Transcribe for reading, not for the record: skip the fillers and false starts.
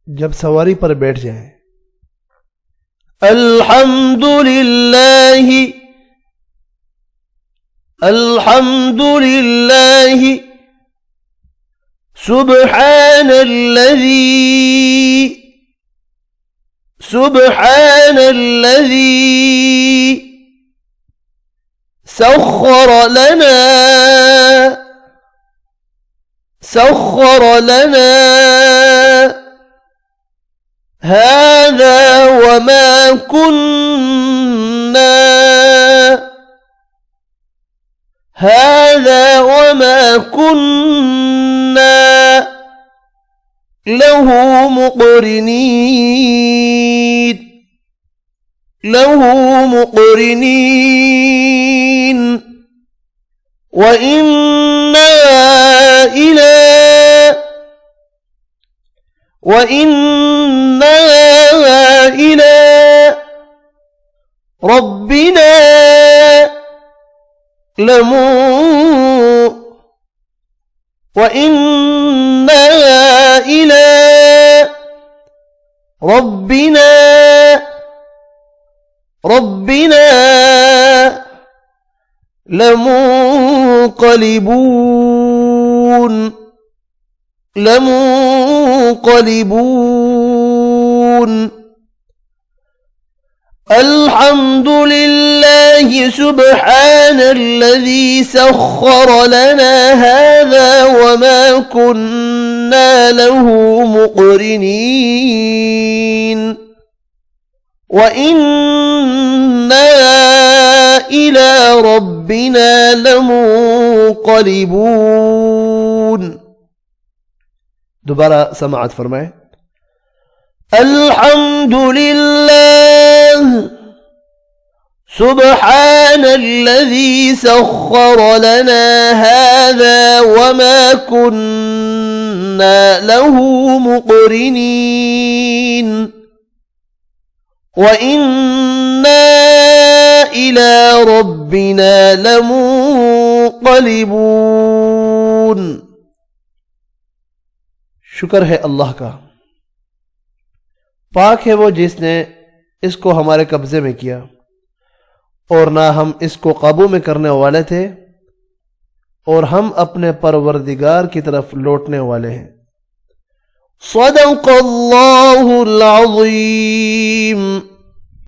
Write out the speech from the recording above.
जब सवारी पर बैठ जाएं। अल्हम्दुलिल्लाहि अल्हम्दुलिल्लाहि सुब्हानल्लज़ी सख्खर लना هذا وما كنا له مقرنين وإنا إلى ربنا لمنقلبون الحمد لله سبحان الذي سخر لنا هذا وما كنا له مقرنين وإنا إلى ربنا لمنقلبون. दोबारा समाअत फरमाए। अल्हम्दुलिल्लाह सुब्हानल्लज़ी सख्खर लना हाज़ा वमा कुन्ना लहू मुक़रिनीन वइन्ना इला रब्बिना लमुन्क़लिबून। शुक्र है अल्लाह का, पाक है वो जिसने इसको हमारे कब्जे में किया और ना हम इसको काबू में करने वाले थे और हम अपने परवरदिगार की तरफ लौटने वाले हैं। सदक़ल्लाहुल अज़ीम।